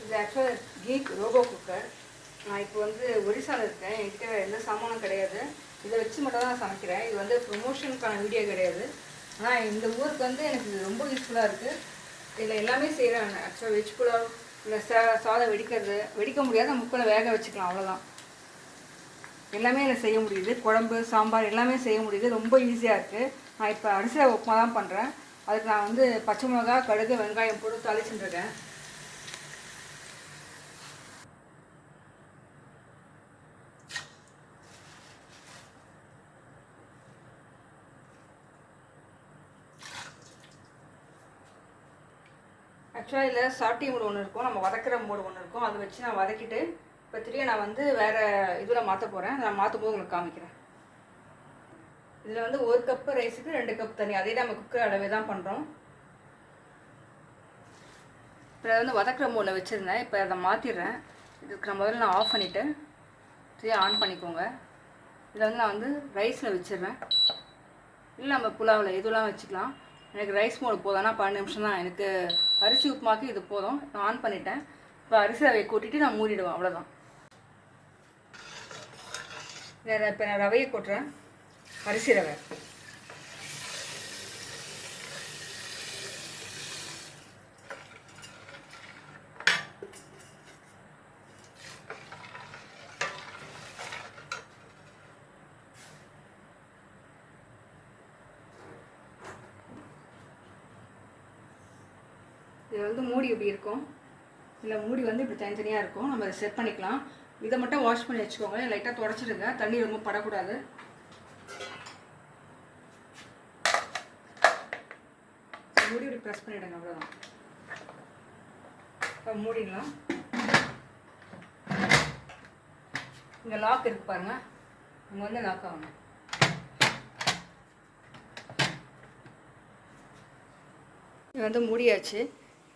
இது ஆக்சுவலாக geek robot cooker. நான் இப்போ வந்து ஒரிசாவில் இருக்கேன். என்கிட்ட எந்த சாமானும் கிடையாது. இதை வச்சு மட்டும் தான் சமைக்கிறேன். இது வந்து ப்ரொமோஷனுக்கான வீடியோ கிடையாது. ஆனால் இந்த ஊருக்கு வந்து எனக்கு இது ரொம்ப யூஸ்ஃபுல்லாக இருக்குது. இதில் எல்லாமே செய்கிறேன். ஆக்சுவலாக வெஜ் புலாவ் இல்லை சாதம் வெடிக்க முடியாத முக்கில் வேக வச்சுக்கலாம், அவ்வளோதான். எல்லாமே எனக்கு செய்ய முடியுது. குழம்பு சாம்பார் எல்லாமே செய்ய முடியுது. ரொம்ப ஈஸியாக இருக்குது. நான் இப்போ அரிசி உப்புமா தான் பண்ணுறேன். அதுக்கு நான் வந்து பச்சை மிளகா, கடுகு, வெங்காயம் போட்டு தாளிச்சுட்டுருக்கேன். ஆக்சுவலாக இதில் சாட்டி மூடு ஒன்று இருக்கும், நம்ம வதக்கிற மூடு ஒன்று இருக்கும். அதை வச்சு நான் வதக்கிட்டு இப்போ திரும்ப நான் வந்து வேறு இதில் மாற்ற போகிறேன். நான் மாற்றும் போது உங்களுக்கு காமிக்கிறேன். இதில் வந்து 1 கப்பு ரைஸுக்கு 2 கப் தண்ணி, அதே நம்ம குக்கர் அளவே தான் பண்ணுறோம். இப்போ அதை வந்து வதக்கிற மூடில் வச்சுருந்தேன். இப்போ அதை மாற்றிடுறேன். இதுக்கு நான் முதல்ல ஆஃப் பண்ணிவிட்டு திரும்ப ஆன் பண்ணிக்கோங்க. இதில் வந்து நான் வந்து ரைஸில் வச்சிடுறேன். இல்லை நம்ம புலாவில் இதெல்லாம் வச்சுக்கலாம். எனக்கு ரைஸ் மோடு போதும். ஆனால் 12 நிமிஷம் தான். எனக்கு அரிசி உப்புமாக்கு இது போதும். நான் ஆன் பண்ணிட்டேன். இப்போ அரிசி ரவையை கொட்டிட்டு நான் மூடிடுவேன், அவ்வளோதான். இப்போ நான் ரவையை கொட்டுறேன். அரிசி ரவை. இது வந்து மூடி இப்படி இருக்கும். இல்லை மூடி வந்து இப்படி தனித்தனியாக இருக்கும். நம்ம அதை செட் பண்ணிக்கலாம். இதை மட்டும் வாஷ் பண்ணி வச்சுக்கோங்க. லைட்டாக தொடச்சிடுங்க. தண்ணி ரொம்ப படக்கூடாது. மூடி இப்படி ப்ரெஸ் பண்ணிவிடுங்க, அவ்வளோதான். இப்போ மூடிடலாம். இங்கே லாக் இருக்கு பாருங்கள். அங்கே வந்து லாக் ஆகணும். இது வந்து மூடியாச்சு.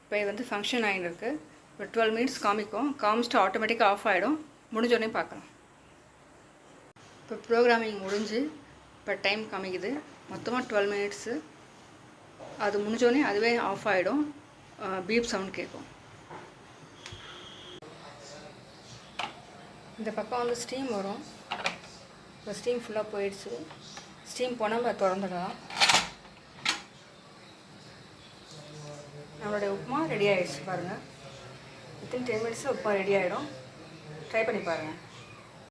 இப்போ இது வந்து ஃபங்க்ஷன் ஆகிட்டு இருக்குது. இப்போ 12 மினிட்ஸ் காமிக்கும். காமிச்சிட்டு ஆட்டோமேட்டிக்காக ஆஃப் ஆகிடும். முடிஞ்சோடனே பார்க்கலாம். இப்போ ப்ரோக்ராமிங் முடிஞ்சு இப்போ டைம் காமிக்குது. மொத்தமாக 12 மினிட்ஸு. அது முடிஞ்சோடனே அதுவே ஆஃப் ஆகிடும். பீப் சவுண்ட் கேட்கும். இந்த பக்கம் வந்து ஸ்டீம் வரும். இப்போ ஸ்டீம் ஃபுல்லாக போயிடுச்சு. ஸ்டீம் போனால் நம்ம திறந்துடலாம். நம்மளுடைய உப்புமா ரெடி ஆகிடுச்சு பாருங்கள். வித்தின் 10 மினிட்ஸில் உப்புமா ரெடி ஆகிடும். ட்ரை பண்ணி பாருங்கள்.